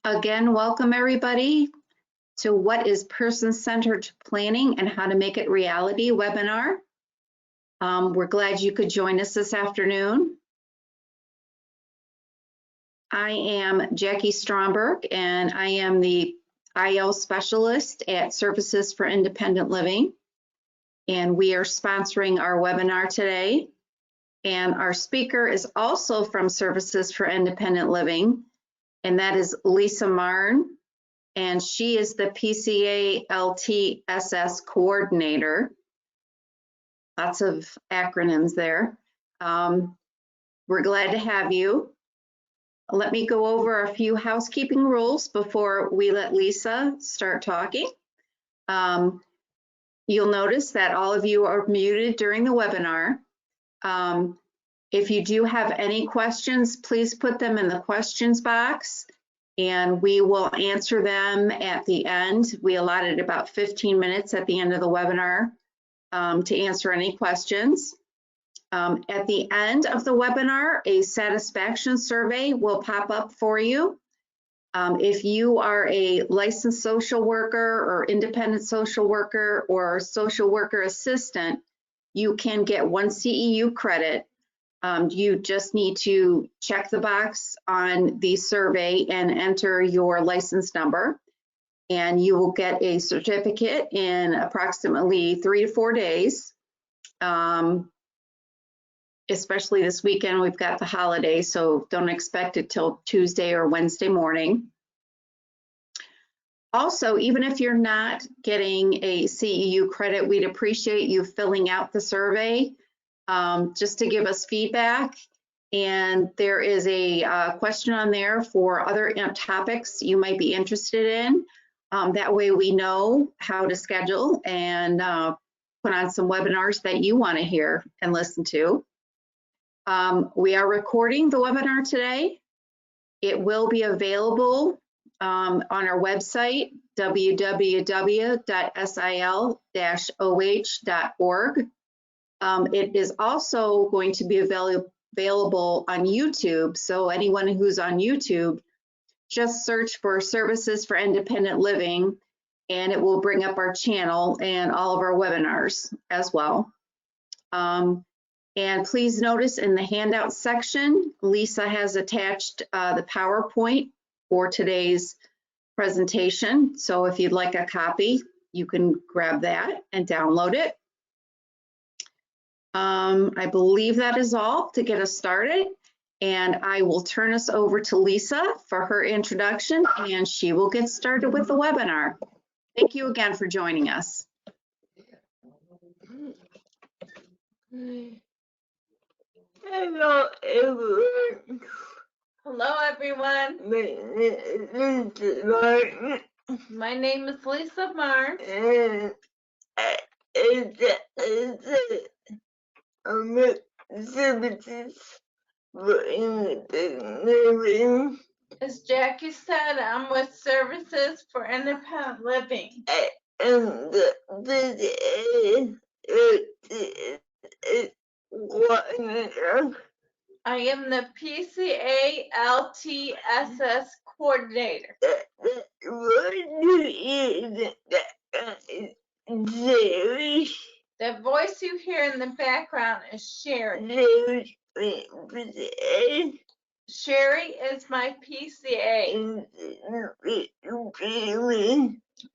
Again, welcome everybody to What is Person-Centered Planning and How to Make It Reality webinar. We're glad you could join us this afternoon. I am Jackie Stromberg and I am the IL specialist at Services for Independent Living. And we are sponsoring our webinar today. And our speaker is also from Services for Independent Living, and that is Lisa Marn. And she is the PCA LTSS coordinator. Lots of acronyms there. We're glad to have you. Let me go over a few housekeeping rules before we let Lisa start talking. You'll notice that all of you are muted during the webinar. If you do have any questions, please put them in the questions box and we will answer them at the end. We allotted about 15 minutes at the end of the webinar to answer any questions. At the end of the webinar, a satisfaction survey will pop up for you. If you are a licensed social worker or independent social worker or social worker assistant, you can get 1 CEU credit. You just need to check the box on the survey and enter your license number, and you will get a certificate in approximately 3 to 4 days. Especially this weekend, we've got the holiday, so don't expect it till Tuesday or Wednesday morning. Also, even if you're not getting a CEU credit, we'd appreciate you filling out the survey. Just to give us feedback, and there is a question on there for other topics you might be interested in. That way we know how to schedule and put on some webinars that you want to hear and listen to. We are recording the webinar today. It will be available on our website, www.sil-oh.org. It is also going to be available on YouTube. So anyone who's on YouTube, just search for Services for Independent Living and it will bring up our channel and all of our webinars as well. And please notice in the handout section, Lisa has attached the PowerPoint for today's presentation. So if you'd like a copy, you can grab that and download it. I believe that is all to get us started, and I will turn us over to Lisa for her introduction, and she will get started with the webinar. Thank you again for joining us. Hello, everyone. Hello, everyone. My name is Lisa Marn. I'm with Services for Independent Living. As Jackie said, I'm with Services for Independent Living. And I am the PCA LTSS coordinator. The voice you hear in the background is Sherry. Sherry is my PCA.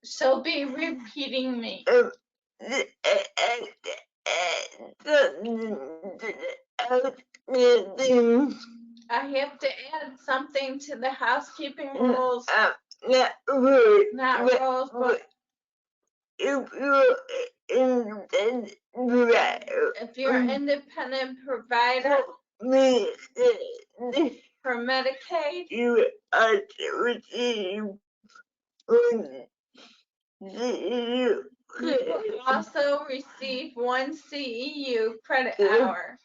She'll be repeating me. I have to add something to the housekeeping rules. Not rules, but if you're an independent provider for Medicaid, you are to receive you will also receive 1 CEU credit hour.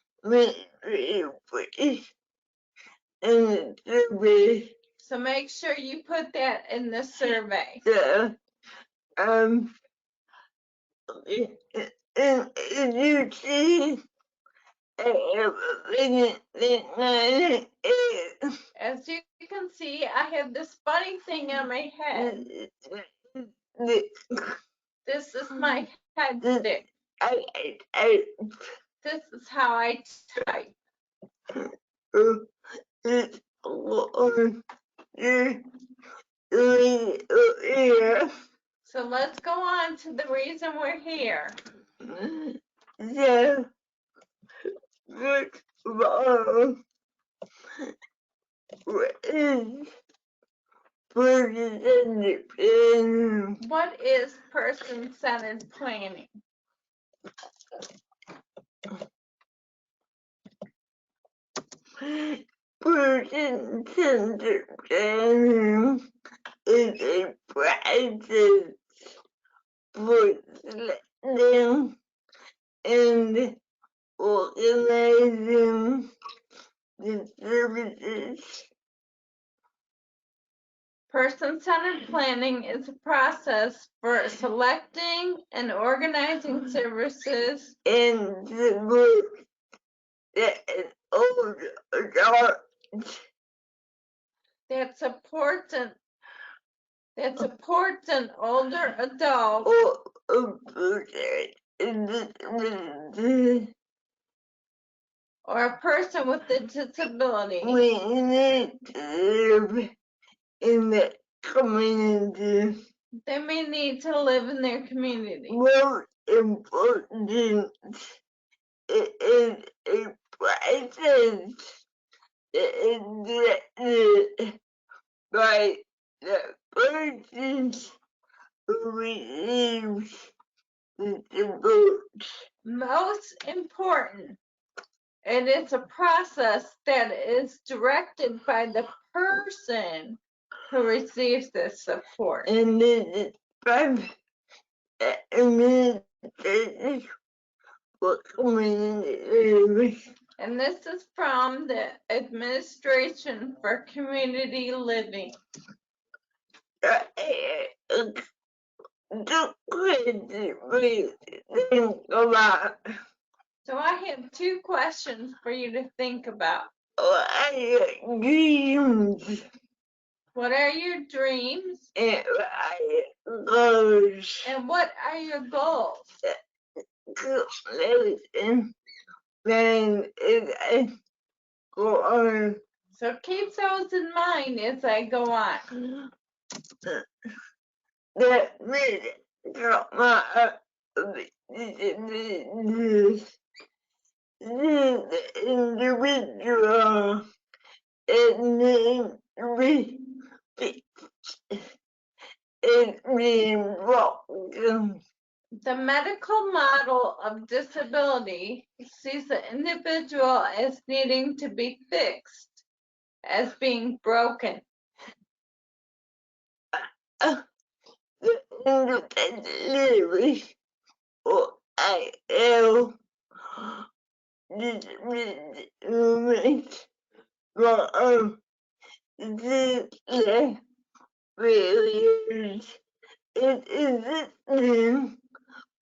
So make sure you put that in the survey. Yeah. And you see As you can see, I have this funny thing on my head. This is my head stick. This is how I type. So let's go on to the reason we're here. Yeah. First of all, what is person-centered planning? What is person-centered planning? Person-centered planning is a practice for selecting and organizing the services Person-centered planning is a process for selecting and organizing services and support that an older adult that supports an older adult or a person in disability or a person with a disability we need to live in the community. they may need to live in their community. Most important, it is a process that is directed by the person who receives the support. Most important, it is a process that is directed by the person who receives this support. And this is from the administration for community living. And this is from the Administration for Community Living. The question we think about So I have two questions for you to think about. what are your dreams What are your dreams? and what are your goals? And what are your goals? Listen, then is a go on. So keep those in mind as I go on. That made it my the individual and then it being broken. The medical model of disability sees the individual as needing to be fixed, as being broken. The independent or IL movement for the failures. It is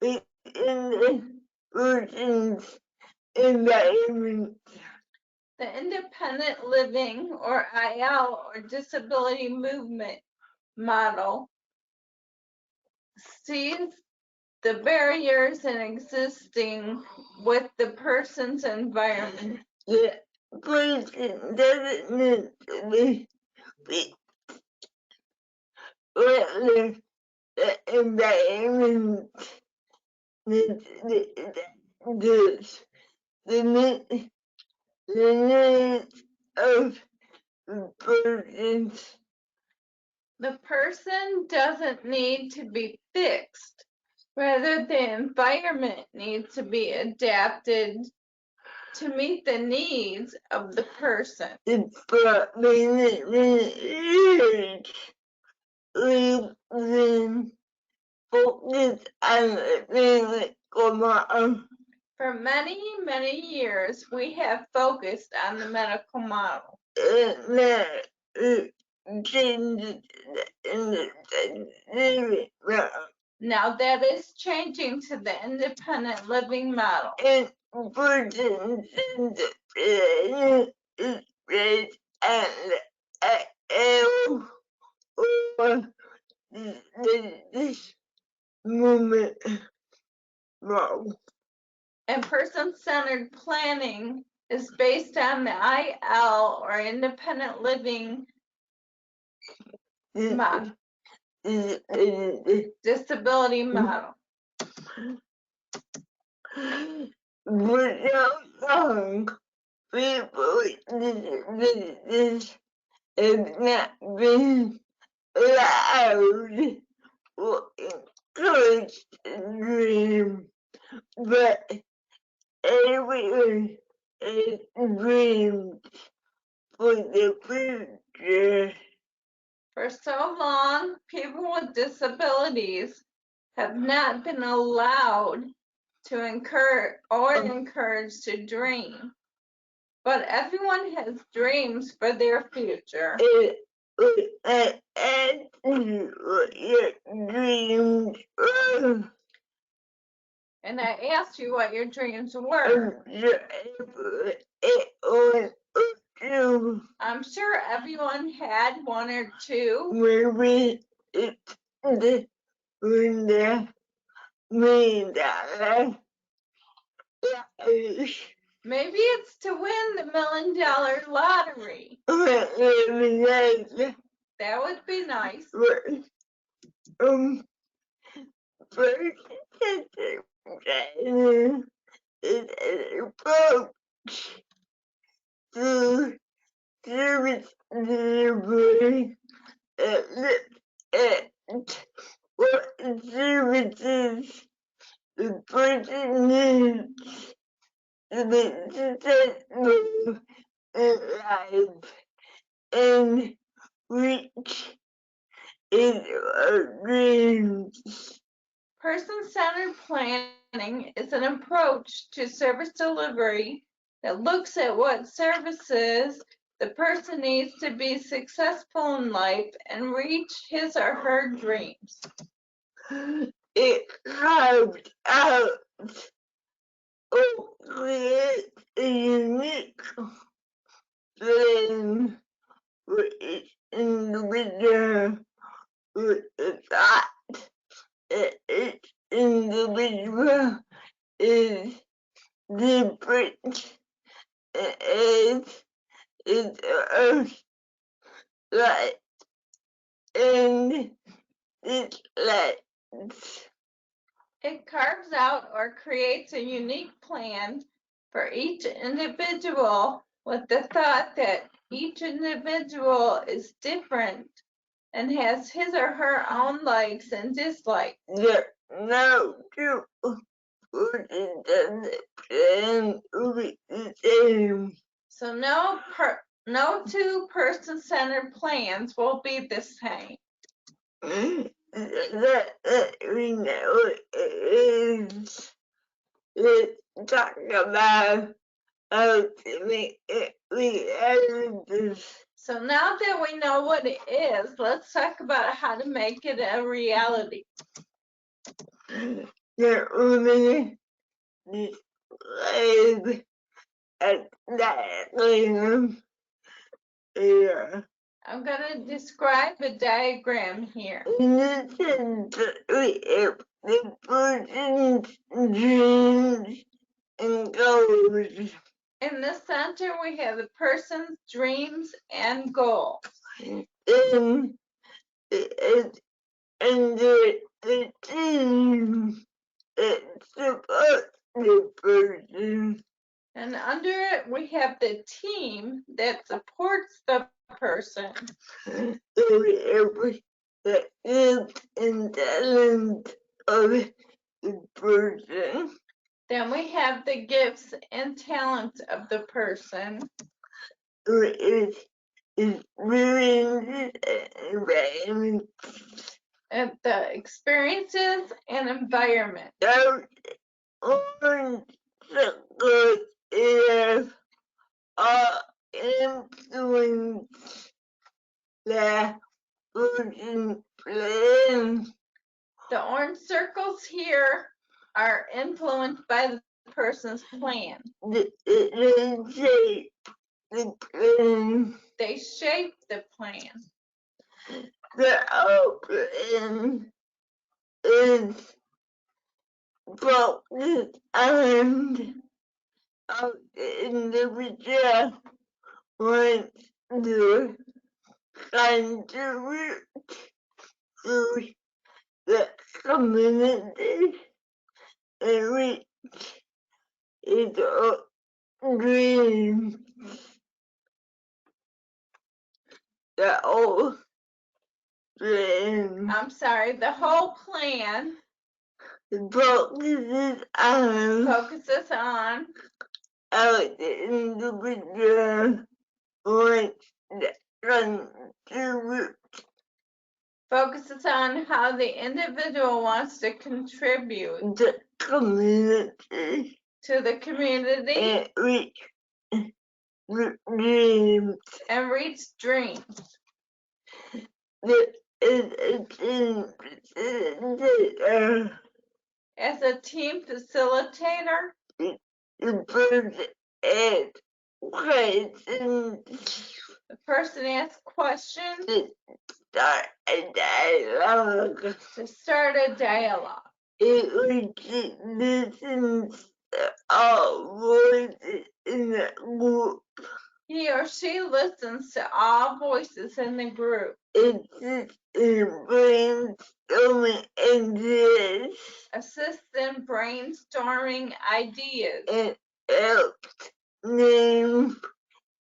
within the person's environment. The independent living or IL or disability movement model sees the barriers in existing with the person's environment. The person doesn't need to be whether the environment does. The needs of the persons. The person doesn't need to be fixed. Rather, the environment needs to be adapted to meet the needs of the person. It's for many years we've been focused on the medical model. For many, many years, we have focused on the medical model. And that changes in the living model. Now that is changing to the independent living model. And person is raised and L or this moment wrong. And person-centered planning is based on the IL or independent living model, disability model. For so long, people with this have not been allowed or encouraged to dream, but everyone has dreams for the future. For so long, people with disabilities have not been allowed to encouraged to dream. But everyone has dreams for their future. I asked you what your dreams were. And I asked you what your dreams were. I'm sure everyone had one or two. Maybe it's the $1 million. Maybe it's to win the $1 million lottery. That would be nice. First, is an approach to service delivery that looks at what services the person needs to be successful in life and reach his or dreams. Person-centered planning is an approach to service delivery that looks at what services the person needs to be successful in life and reach his or her dreams. It carves out or creates a unique plan for each individual with the thought that each individual is different as its earth light and its lights. It carves out or creates a unique plan for each individual with the thought that each individual is different and has his or her own likes and dislikes. There are no two versions of the plan will be the same. So no two person-centered plans will be the same. That we know is. Let's talk about how to make it reality. So now that we know what it is, let's talk about how to make it a reality. There only describe a diagram here. I'm going to describe a diagram here. In the center, we have the person's dreams and goals. In the center, we have the person's dreams and goals. And the team that supports the person. And under it, we have the team that supports the person. The gifts and talent of the person. Then we have the gifts and talents of the person. Is experiences and environment. And the experiences and environment. Those orange circles is all influence the person plan. The orange circles here are influenced by person's plan. They They shape the plan. The open is focused on how the individual wants to contribute to the community and reach its own dreams. The whole dream I'm sorry, the whole plan focuses on focuses on how the individual wants to contribute how the individual wants to contribute the community to the community and reach the dreams and reach dreams. that is a team facilitator. As a team facilitator, The person asks questions the person asks questions to start a dialogue. to start a dialogue. It listens to all voices in the group. He or she listens to all voices in the group. It brainstorming ideas Assists in brainstorming ideas and helps name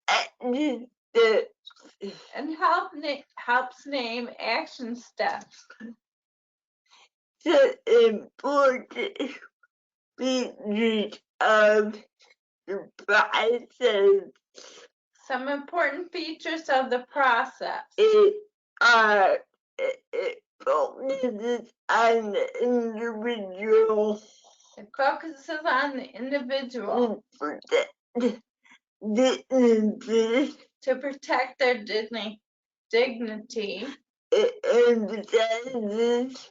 action steps. and helps name action steps. The important features of the process Some important features of the process. it focuses on the individual It focuses on the individual to protect dignity. to protect their dignity. It emphasizes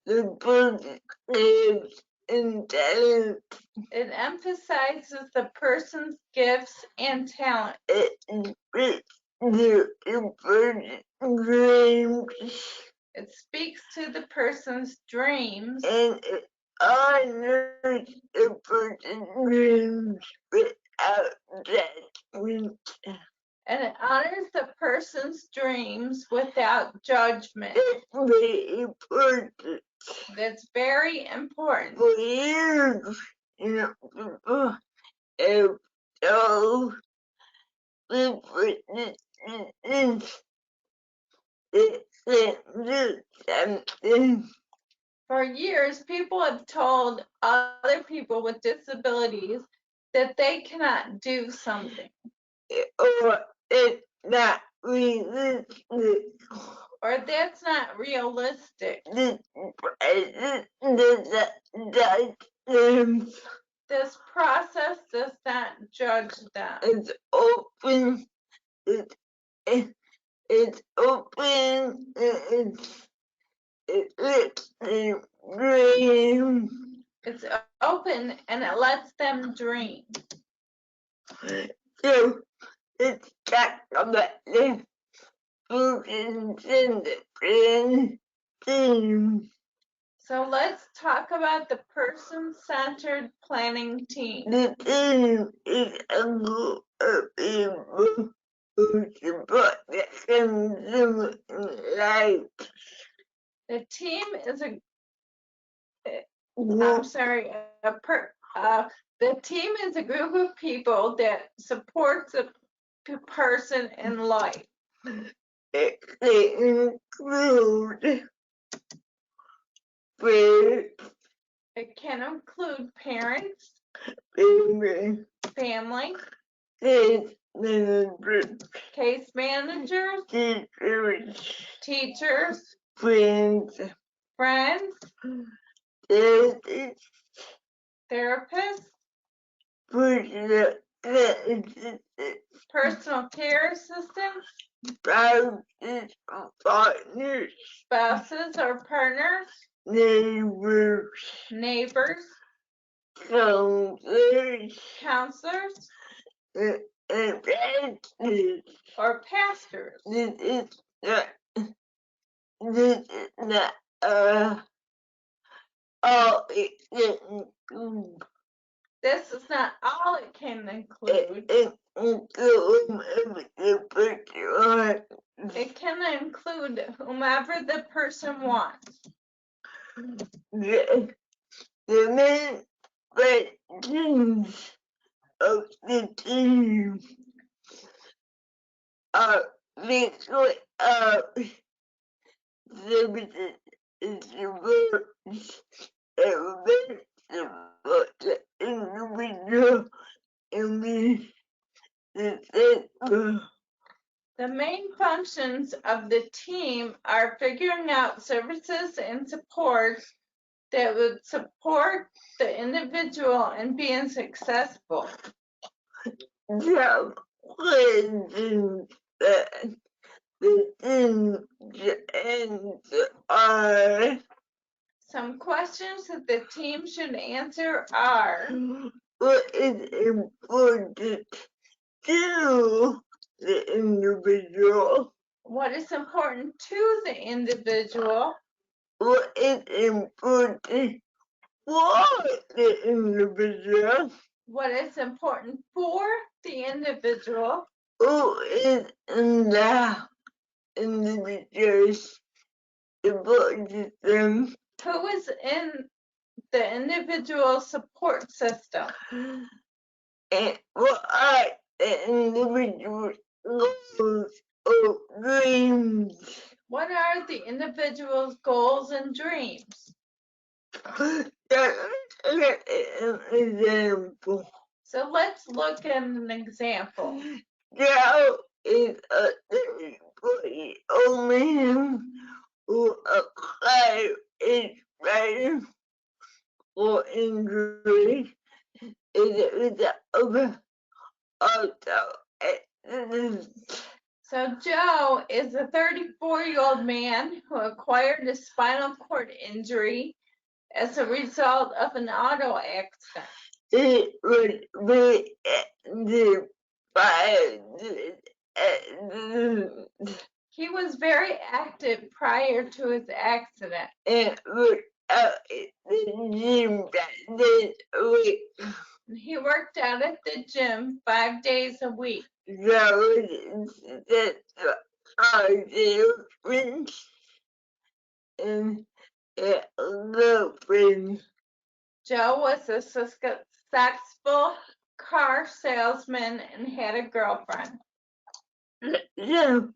the positive and talent. It emphasizes the person's gifts and talent. It fits the person's dreams It speaks to the person's dreams and it honors the person's dreams without judgment. and it honors the person's dreams without judgment. It's very important That's very important. for years, people have told different things that can do something. For years, people have told other people with disabilities that they cannot do something, Or it's not realistic. or that's not realistic. This process does them. This process does not judge them. It's open. It's open. It lets them dream. It's open and it lets them dream. So let's talk about the functions in the brain team. So let's talk about the person-centered planning team. The team is a group of people who support the consumer life. The team is a, Group the team is a group of people that supports a person in life. They include friends, It can include parents, family, family, case managers, case managers, teachers, teachers, friends, therapists, therapists, personal care assistants, spouses, partners, spouses or partners, neighbors, neighbors, counselors, and pastors. or pastors. This is not all it can include. This is not all it can include. It includes the person. It can include whomever the person wants. The main questions of the team are liquid services supports and support the individual and be successful. The main functions of the team are figuring out services and supports that would support the individual in being successful. Some questions that the team should answer are: Some questions that the team should answer are: what is important to the individual? what is important to the individual? What is important for the individual? What is important for the individual? Who is in the individual's support system? Who is in the individual support system? And what are the individual's goals or dreams? What are the individual's goals and dreams? Let's look at an example. So let's look at an example. Joe is a 34-year-old man who acquired his right for injury is a result of auto accident. So Joe is a 34-year-old man who acquired a spinal cord injury as a result of an auto accident. It was very active by the accident He was very active prior to his accident. and worked out at the gym 5 days a week. He worked out at the gym 5 days a week. Joe is successful car salesman and a girlfriend. Joe was a successful car salesman and had a girlfriend. So,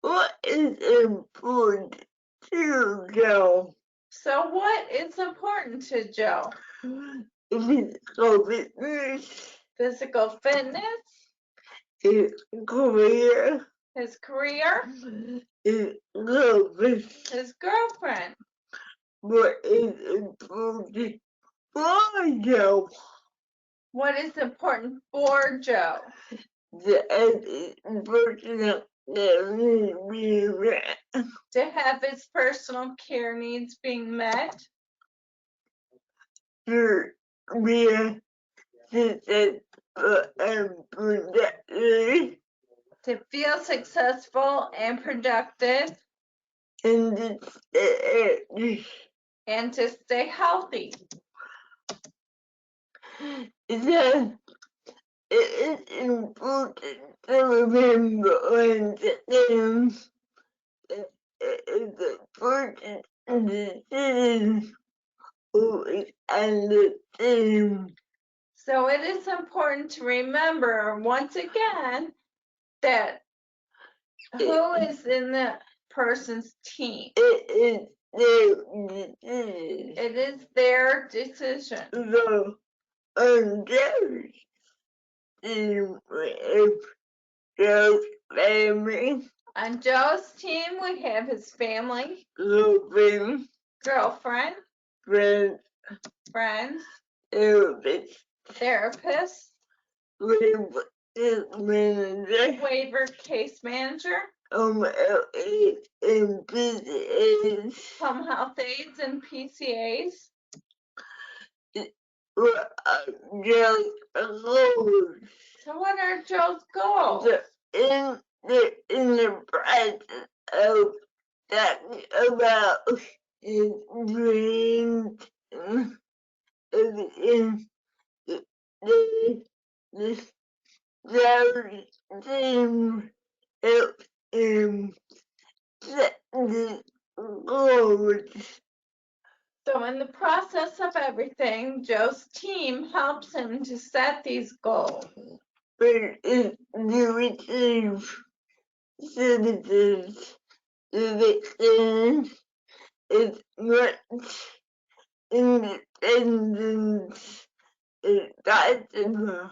what is important to Joe? So what is important to Joe? Physical fitness, Physical fitness, his career, his career, his girlfriend. his girlfriend. What is important for Joe? What is important for Joe? The personal needs being met. To have his personal care needs being met. To be successful and productive. To feel successful and productive. And to stay active. And to stay healthy. So, it is important to remember when the is a person decision who is on the team. So it is important to remember once again that who is in the person's team. It is their decision. It is their decision. So, on Jerry's team, we have Joe's family, On Joe's team, we have his family, girlfriend, girlfriend, friends, friends, therapist, therapists, manager, waiver case manager, LA and PCAs. home health aides and PCAs. what are Joe's goals? So what are Joe's goals? In the process of talking about his dreams and everything, the Joe's team helps him set the goals. So in the process of everything, Joe's team helps him to set these goals. But if you receive services, the victims is much independence is possible.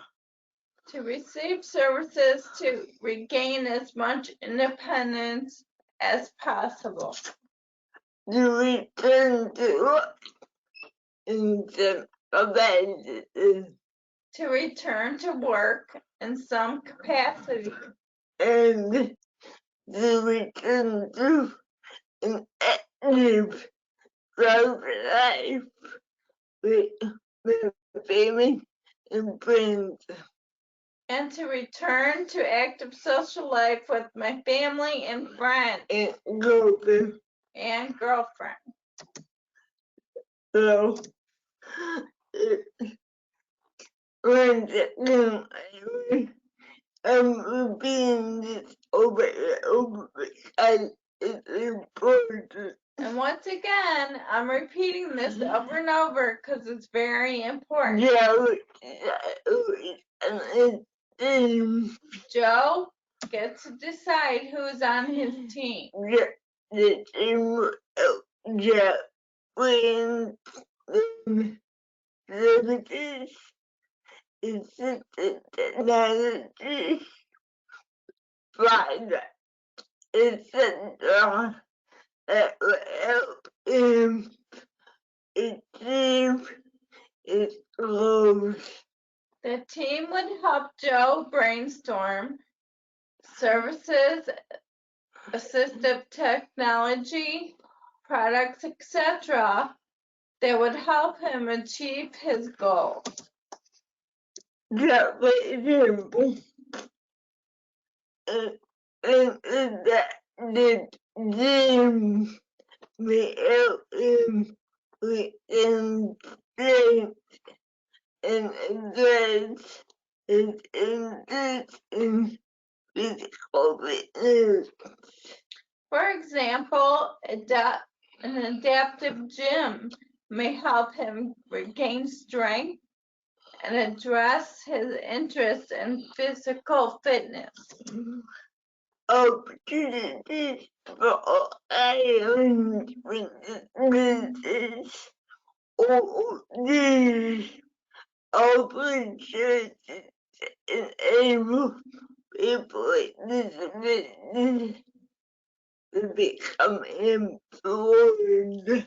To receive services to regain as much independence as possible. To return to work in some capacity. To return to work in some capacity. And to return to an active social life with my family and friends. And to return to active social life with my family and friends. And girlfriend. And girlfriend. So, one second, I'm repeating this over and over because it's important. And once again, I'm repeating this over and over because it's very important. Joe gets to decide who's on his team. The team when services, assistant technology, product, etc. that will help him achieve his goals. The team would help Joe brainstorm services, assistive technology, products, etc. that would help him achieve his goals. Just for example, and that the gym may help him with strength and address his interest in physical fitness. For example, an adaptive gym may help him regain strength and address his interest in physical fitness. Opportunities for island businesses or these opportunities enable people with disabilities to become employed.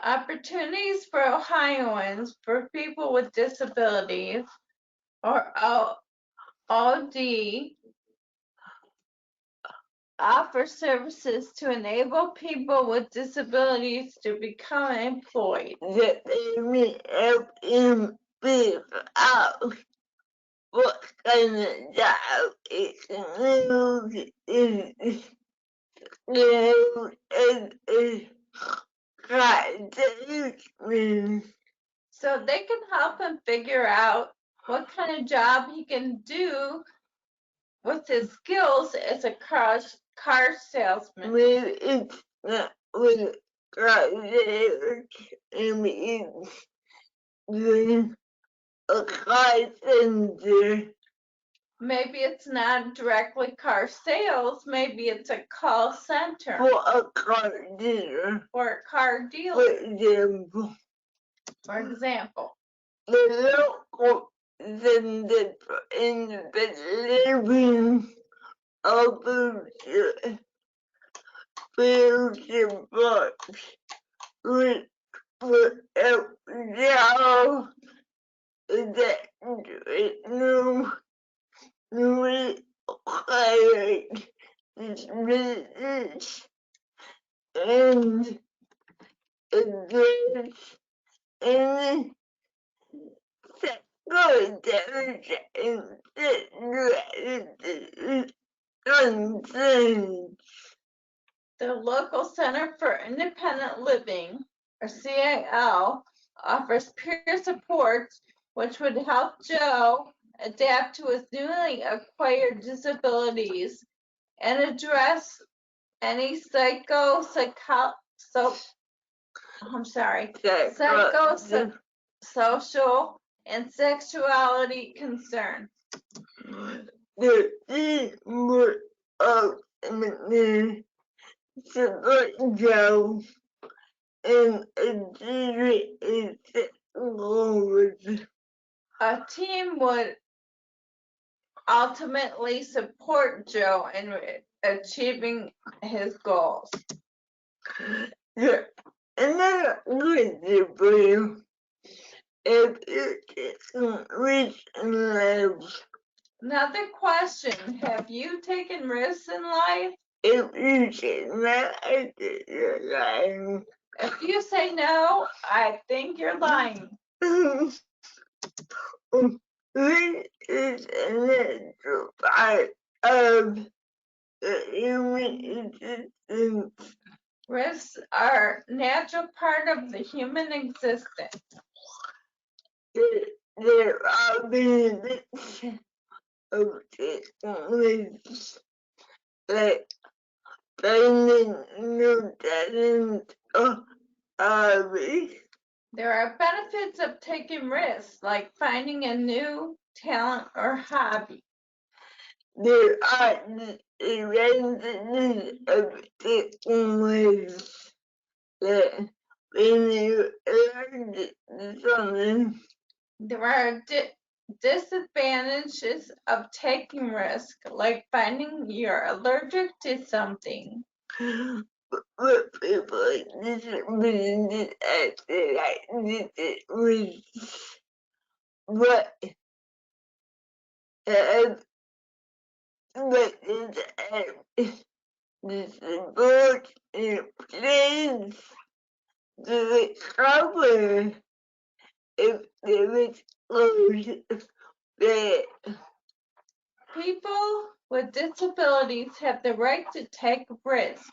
Opportunities for Ohioans for people with disabilities, or OD, offer services to enable people with disabilities to become employed. That they may help him figure out what kind of job it is and So they can help him figure out what kind of job he can do with his skills as a car salesman. Maybe it's not with a car sales, maybe it's doing a car center. Maybe it's not directly car sales, maybe it's a call center. For a car dealer. For a car For dealer. example. For example. The local center in the living of future books would help Joe that newly acquired business and address any good concerns. The local Center for Independent Living, or CIL, offers peer support which would help Joe adapt to his newly acquired disabilities and address any psychosocial and sexuality concerns. The team would ultimately support Joe in achieving his goals. A team would ultimately support Joe in achieving his goals. Yeah. Another question for you. If you can reach in life, Another question, have you taken risks in life? if you cannot exit your life, If you say no, I think you're lying. this is a natural part of the human existence. Risks are a natural part of the human existence. There are benefits of taking risks, like finding new talent or hobbies. There are benefits of taking risks, like finding a new talent or hobby. There are disadvantages of taking risks, like when you allergic to something. There are disadvantages of taking risks, like finding you're allergic to something. But people with disabilities actually like this risks. But but the support in place to recover if the risk goes bad. People with disabilities have the right to take risks,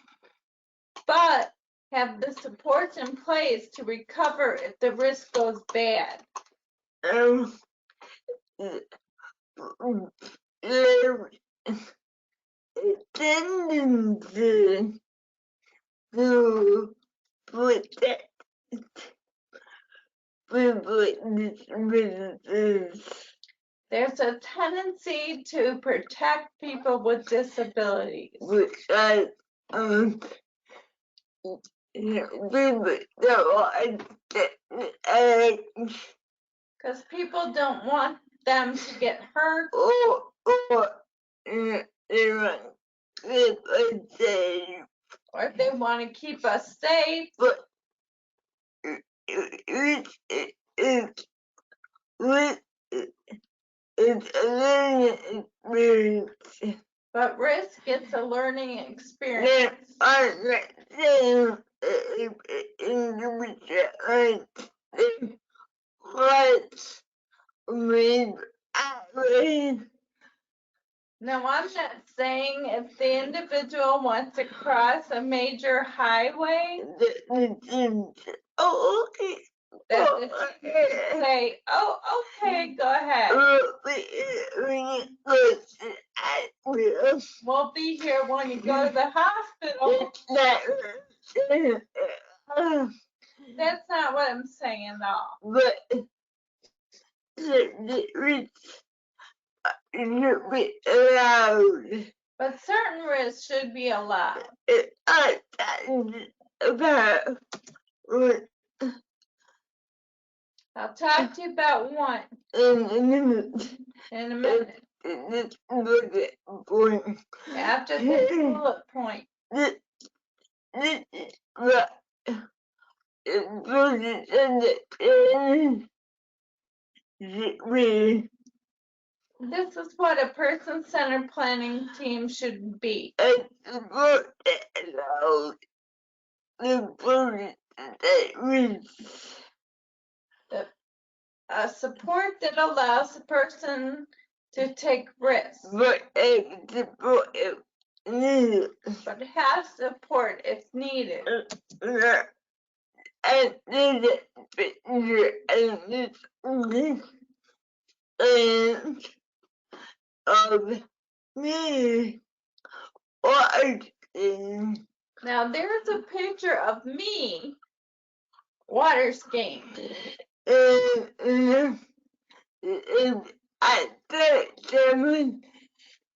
but have the supports in place to recover if the risk goes bad. There a tendency to protect people with disabilities. There's a tendency to protect people with disabilities Because people don't want to because people don't want them to get hurt or they want people safe. or they want to keep us safe. But it's a learning experience. But risk is a learning experience. I'm not saying individual rights with outrage. No, I'm not saying if the individual wants to cross a major highway, Oh, okay. that the team can say, oh, okay, go ahead. We'll be here when you go to the hospital. That's not what I'm saying, though. But it should be allowed. But certain risks should be allowed. I talked about what I'll talk to you about one in a minute. in a minute This bullet point. after this bullet point. This is what bullet understanding should be. This is what a person-centered planning team should be. A support that allows the bullet that risks. a support that allows the person to take risks, but support if needed. but has support if needed. And there's a picture and this and of me watching Now there's a picture of me water skiing. and I think someone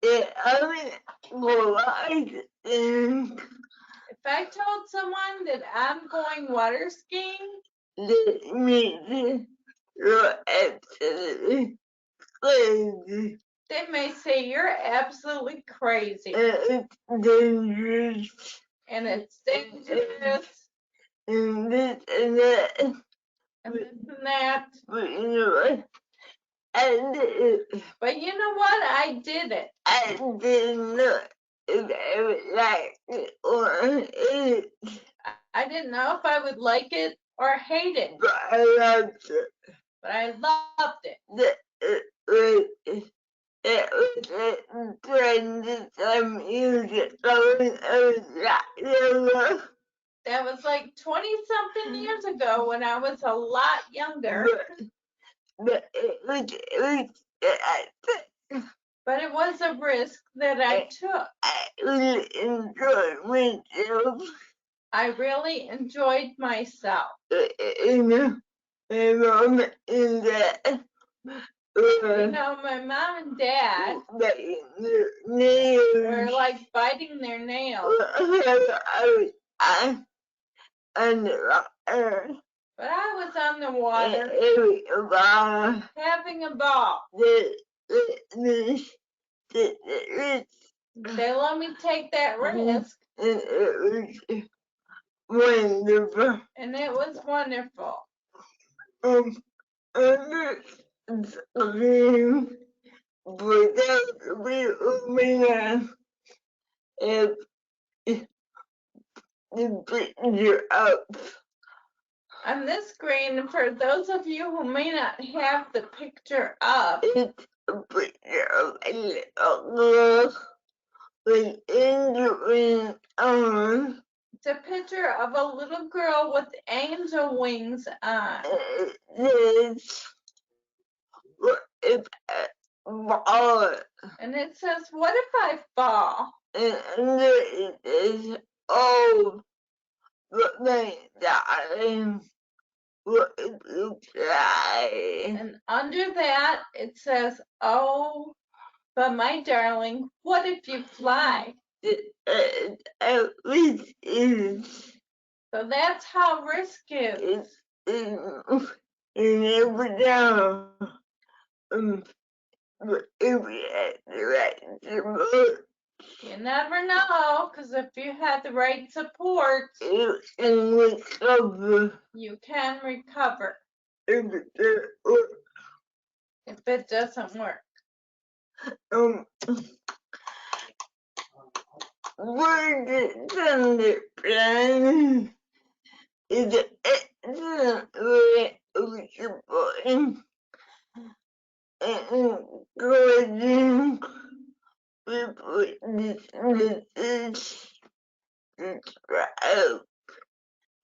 that I watching If I told someone that I'm going water skiing, that means you're absolutely crazy. they may say you're absolutely crazy It's dangerous and it's dangerous and this and that. and this and that. But you know what? But you know what? I did it. I did not if I would like it or hate it, I didn't know if I would like it or hate it, but I loved it. but I loved it. It was a trend to some music going over That was like 20-something years ago when I was a lot younger, but it was but it was a risk that I took. I really enjoyed myself. I really enjoyed myself. You know, my mom and dad You know, my mom and dad biting their nails. were like biting their nails, I and the but I was on the water having a ball. They let me take that risk, It was wonderful. and it was wonderful. Dream without real if the picture up. On this screen, for those of you who may not have the picture up, It's a picture of a little girl with injuries on. it's a picture of a little girl with angel wings on. It says, what if I fall? And it says, what if I fall? And under it is, oh, but my darling, what if you try? And under that, it says, oh, but my darling, what if you fly? At least is. So that's how risk is. You never know. But if you had the right support, You never know, because if you had the right support, you can recover you can recover if it doesn't work. if it doesn't work. Word Thunder Plan is an excellent way of supporting and encouraging people with disabilities to thrive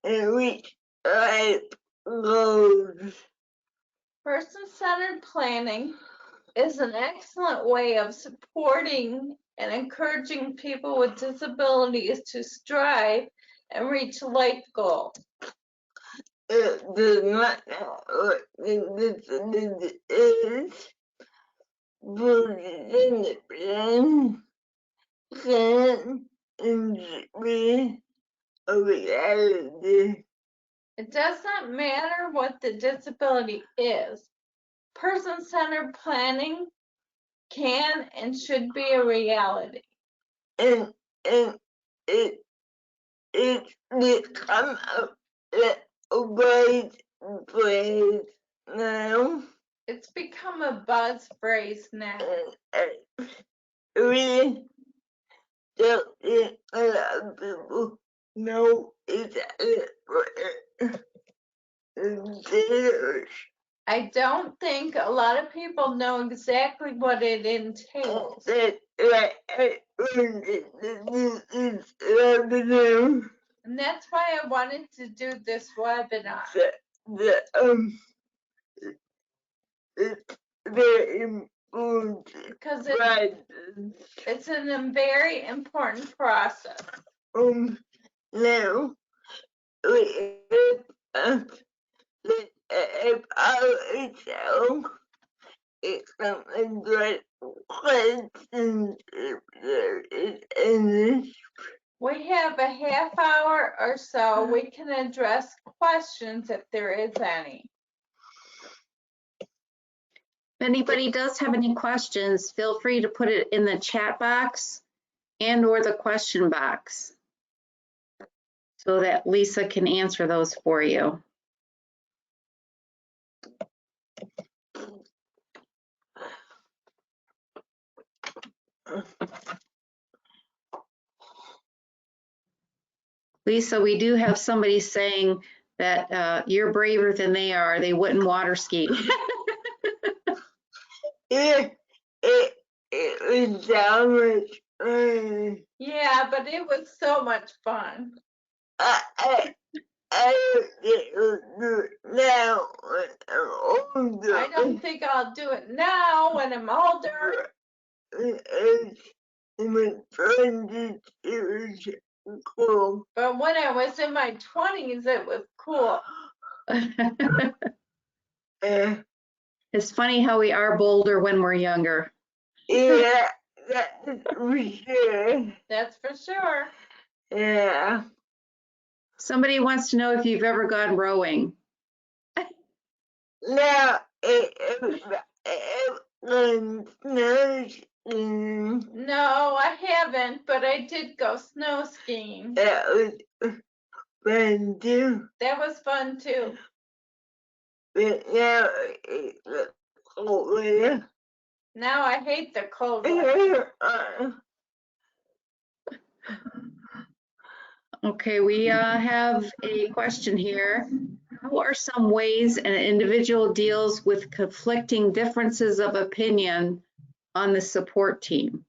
and reach life goals. Person-centered planning is an excellent way of supporting and encouraging people with disabilities to strive and reach life goals. It does not matter what the disability is, putting the plan can be a reality. It does not matter what the disability is. Person-centered planning can and should be a reality. And it become a great phrase now. It's become a buzz phrase now. And really don't think a lot of people know exactly what it is. I don't think a lot of people know exactly what it entails. And that's why I wanted to do this webinar. It's very important. Because it's a very important process. Now we if it's something great questions if there is any. We have a half hour or so. We can address questions if there is any. If anybody does have any questions, feel free to put it in the chat box and or the question box so that Lisa can answer those for you. Lisa, we do have somebody saying that you're braver than they are. They wouldn't water ski. It was so much fun. Yeah, but it was so much fun. I don't do it now when I'm older. I don't think I'll do it now when I'm older. It's my friend, it was cool. But when I was in my 20s, it was cool. It's funny how we are bolder when we're younger. Yeah, that's for sure. That's for sure. Yeah. Somebody wants to know if you've ever gone rowing. Now, it was No, I haven't, but I did go snow skiing. that was fun too. That was fun too. But now it's cold weather. Now I hate the cold weather. Okay, we have a question here. How are some ways an individual deals with conflicting differences of opinion on the support team?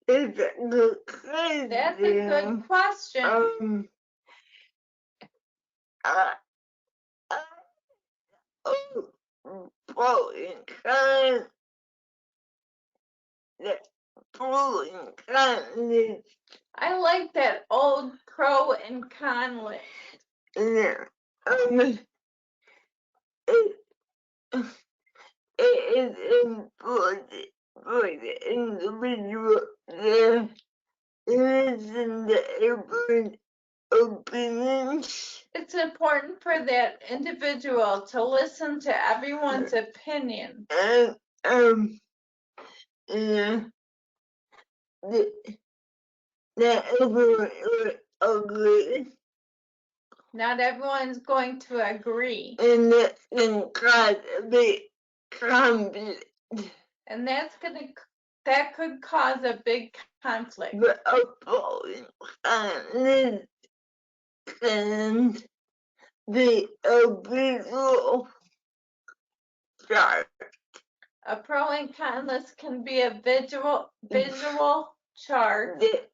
It's a good question. That's a good question. Pro and con. The pro and con list. I like that old pro and con list. Yeah. It is important for the individual to listen to everyone's opinions. It's important for that individual to listen to everyone's opinion. And yeah, that everyone would agree. Not everyone's going to agree. And that can cause a big conflict. And that could cause a big conflict. But opposing kindness can be a visual chart. A pro and con list can be a visual chart That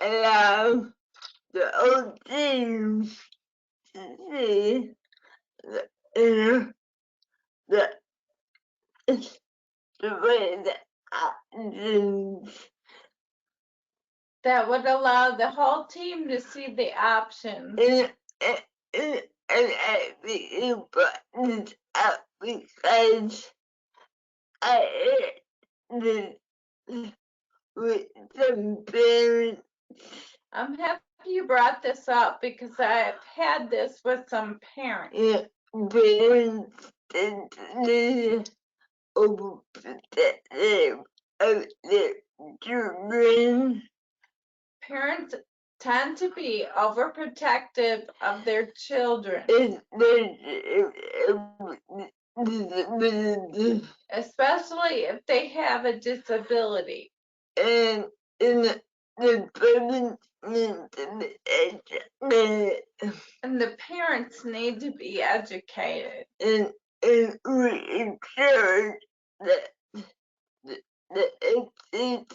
allow the old teams to see the way that actions. that would allow the whole team to see the options. And I think it buttons up because I did with some parents. I'm happy you brought this up because I've had this with some parents. Parents tend to be overprotective of their children. Parents tend to be overprotective of their children, especially if they have a disability. And the parents need to be educated, And the parents need to be educated. and we encourage that it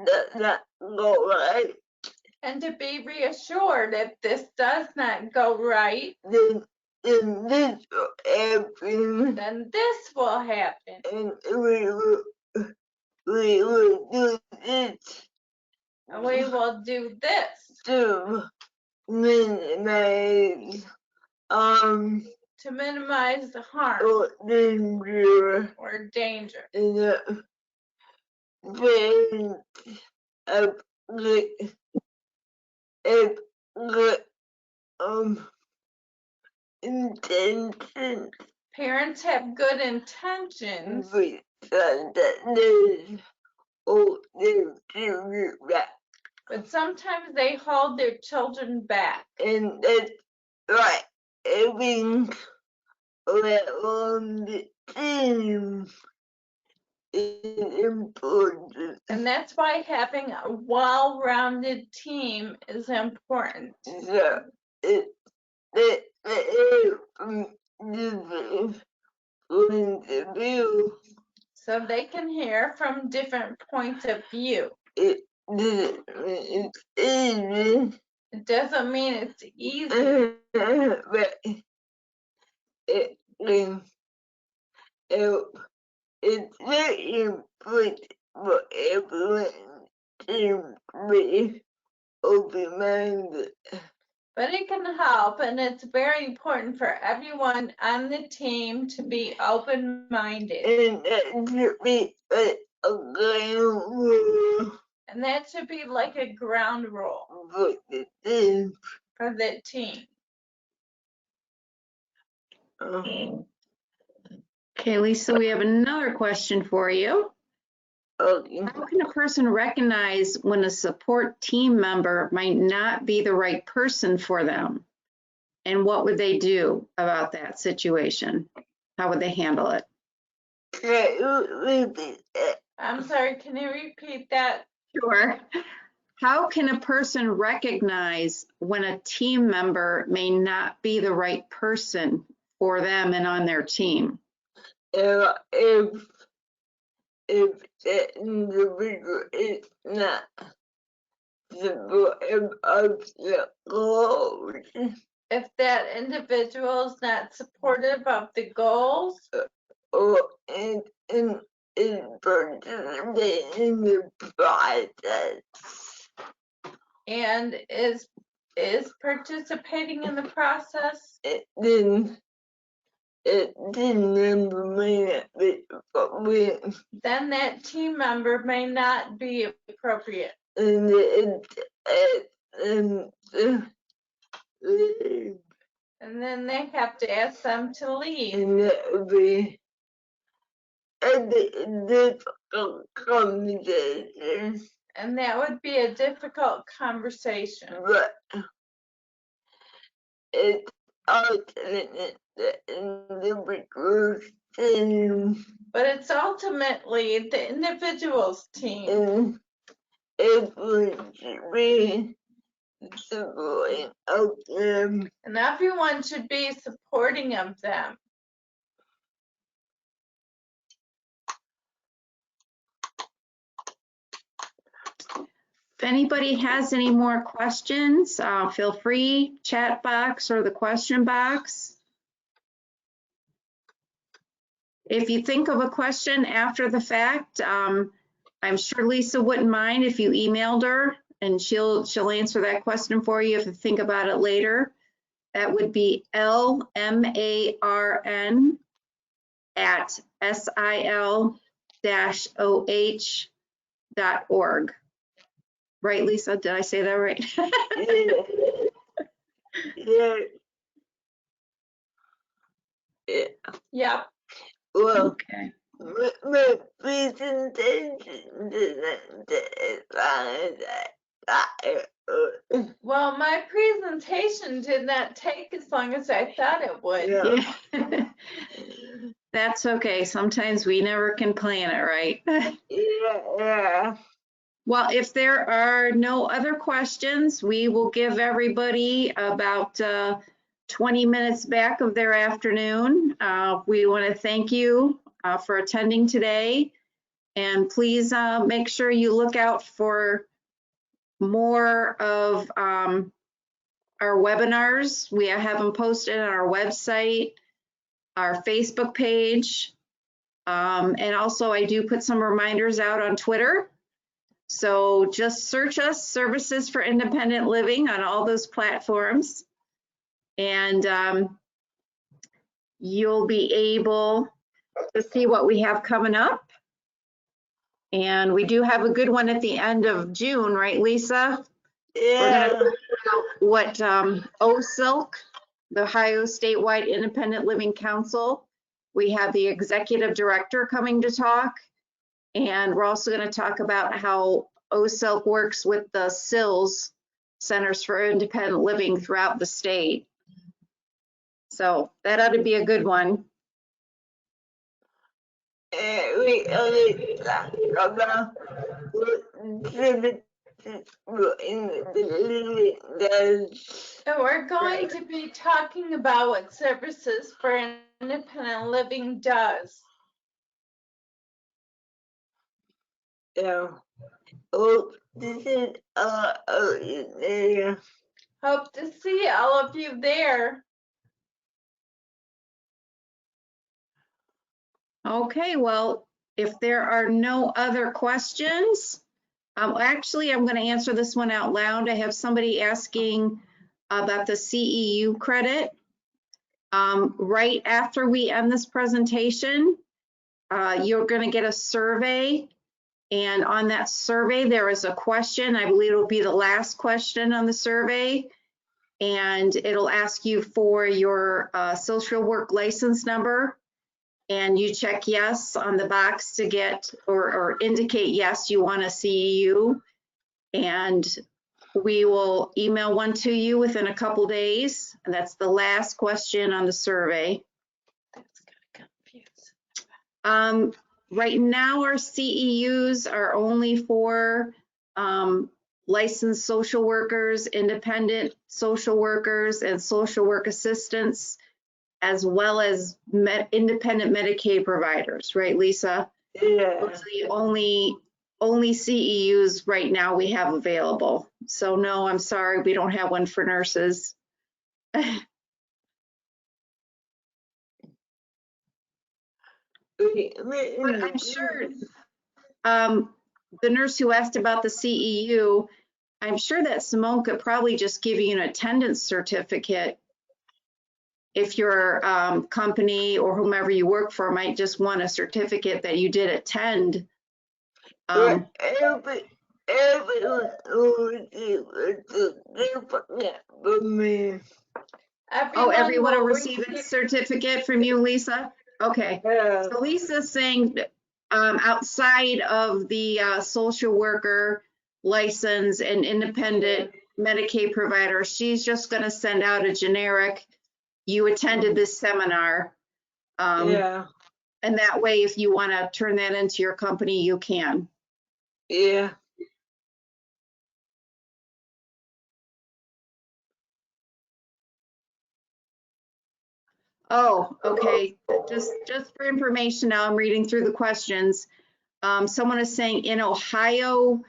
does not go right, And to be reassured if this does not go right, then this will happen, then this will happen. and we will do this And we will do this to minimize to minimize the harm or danger or danger. in the parents of good intentions Parents have good intentions, with that or their children back, but sometimes they hold their children back. and that's right. Having on the team is important. And that's why having a well-rounded team is important. So it from different points of view. So they can hear from different points of view. It doesn't mean it's easy, It doesn't mean it's easy, but it can help. It's very important for everyone to be open-minded. but it can help, and it's very important for everyone on the team to be open-minded. And that should be like a ground rule And that should be like a ground rule for the team. for the team. Okay, Lisa, we have another question for you. Okay. How can a person recognize when a support team member might not be the right person for them? And what would they do about that situation? How would they handle it? Can you repeat that? I'm sorry, can you repeat that? Sure. How can a person recognize when a team member may not be the right person for them and on their team? If the individual is not supportive of the goals, If that individual is not supportive of the goals or is participating in the process, and is participating in the process, then it member may not be appropriate, then that team member may not be appropriate. and leave. And then they have to ask them to leave. And that would be a difficult conversation, And that would be a difficult conversation. but it's ultimately the individual's team, But it's ultimately the individual's team. and everyone should be supporting of them. And everyone should be supporting of them. If anybody has any more questions, feel free, chat box or the question box. If you think of a question after the fact, I'm sure Lisa wouldn't mind if you emailed her and she'll answer that question for you if you think about it later. That would be lmarn@sil-oh.org. Right, Lisa? Did I say that right? Yeah. Yeah. Yep. Well, Okay. my presentation didn't take as long as I thought. Well, my presentation did not take as long as I thought it would. Yeah. Yeah. That's okay. Sometimes we never can plan it right. Yeah. Well, if there are no other questions, we will give everybody about 20 minutes back of their afternoon. We want to thank you for attending today. And please make sure you look out for more of our webinars. We have them posted on our website, our Facebook page. And also I do put some reminders out on Twitter. So just search us, Services for Independent Living, on all those platforms. And you'll be able to see what we have coming up. And we do have a good one at the end of June, right, Lisa? We're going to Yeah. talk about what OSILC, the Ohio Statewide Independent Living Council, we have the executive director coming to talk. And we're also going to talk about how OSILC works with the CILS, Centers for Independent Living, throughout the state. So that ought to be a good one. We only talk about what services living does. And we're going to be talking about what Services for Independent Living does. Yeah. Oh, this is yeah. Hope to see all of you there. Okay, well, if there are no other questions, actually, I'm going to answer this one out loud. I have somebody asking about the CEU credit. Right after we end this presentation, you're going to get a survey. And on that survey, there is a question. I believe it'll be the last question on the survey. And it'll ask you for your social work license number. And you check yes on the box to get or indicate yes, you want a CEU. And we will email one to you within a couple days. And that's the last question on the survey. That's gonna confuse. Right now, our CEUs are only for licensed social workers, independent social workers, and social work assistants, as well as independent Medicaid providers, right, Lisa? Yeah. Those are the only CEUs right now we have available. So no, I'm sorry, we don't have one for nurses. But I'm sure the nurse who asked about the CEU, I'm sure that Simone could probably just give you an attendance certificate if your company or whomever you work for might just want a certificate that you did attend. Everyone will get from me. Everyone will receive a certificate from you, Lisa? Okay. Yeah. So Lisa's saying outside of the social worker license and independent Medicaid provider, she's just going to send out a generic, you attended this seminar. Yeah. And that way, if you want to turn that into your company, you can. Yeah. Oh, okay. Just for information now, I'm reading through the questions. Someone is saying in Ohio,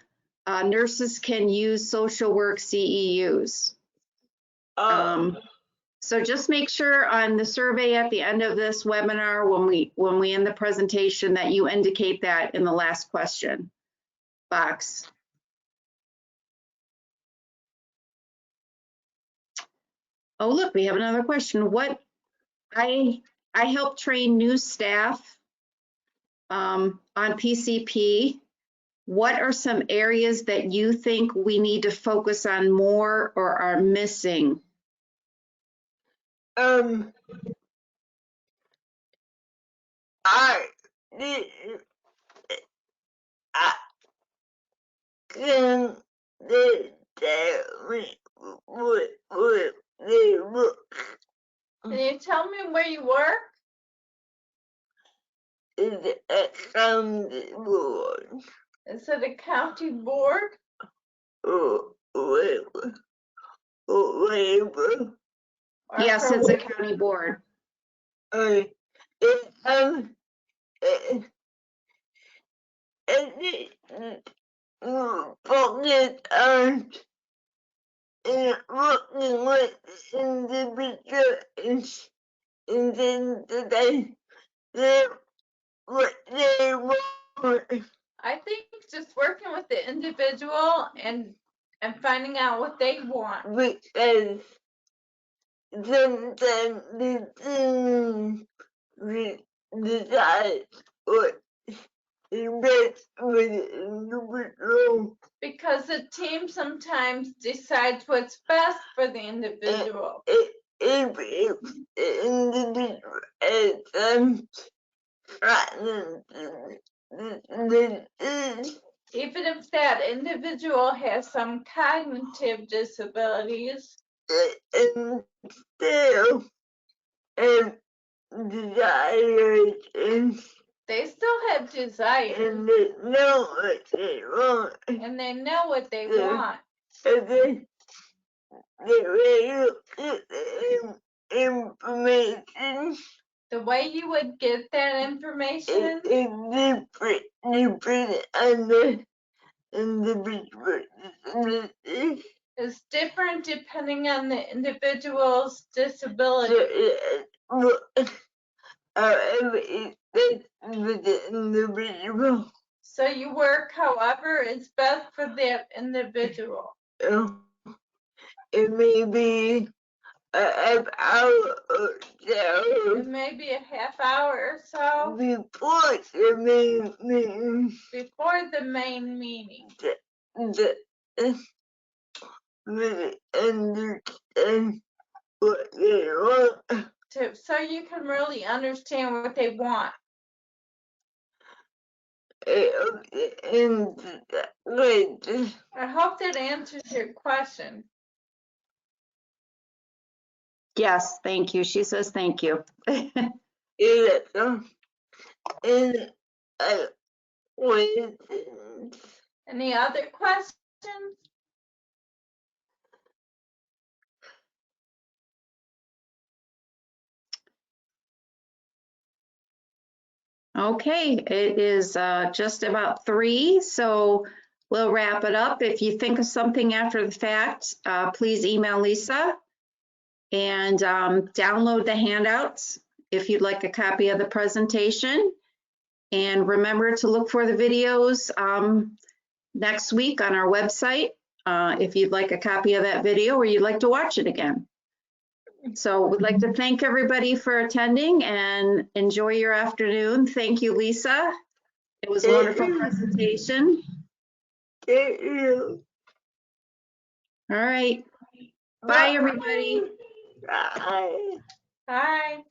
nurses can use social work CEUs. So just make sure on the survey at the end of this webinar, when we end the presentation, that you indicate that in the last question box. Oh, look, we have another question. I help train new staff on PCP. What are some areas that you think we need to focus on more or are missing? I can they tell me what they look Can you tell me where you work? in the accounting board? Is it a county board? whatever. Or Yes, for it's a county board. It, focus on working with individuals and then they what they want. I think just working with the individual and finding out what they want. Because sometimes the team decides what is best for the individual. Because the team sometimes decides what's best for the individual. If the individual has some Even if that individual has some cognitive disabilities, and still have desires and they still have desires they know what they want. and they know what they Yeah. want. And then the way you get the information The way you would get that information is different on the individual disability. is different depending on the individual's disability. However, it's best for the individual. So you work however is best for that individual. It may be a half hour or so It may be a half hour or so before the main meeting. before the main meeting. Really understand what they want. So you can really understand what they want. And like, I hope that answers your question. Yes, thank you. She says thank you. yeah, and wait, Any other questions? Okay, it is just about 3, so we'll wrap it up. If you think of something after the fact, please email Lisa and download the handouts if you'd like a copy of the presentation. And remember to look for the videos next week on our website if you'd like a copy of that video or you'd like to watch it again. So we'd like to thank everybody for attending and enjoy your afternoon. Thank you, Lisa. It was a wonderful presentation. thank you. All right. Bye, everybody. Bye. Bye.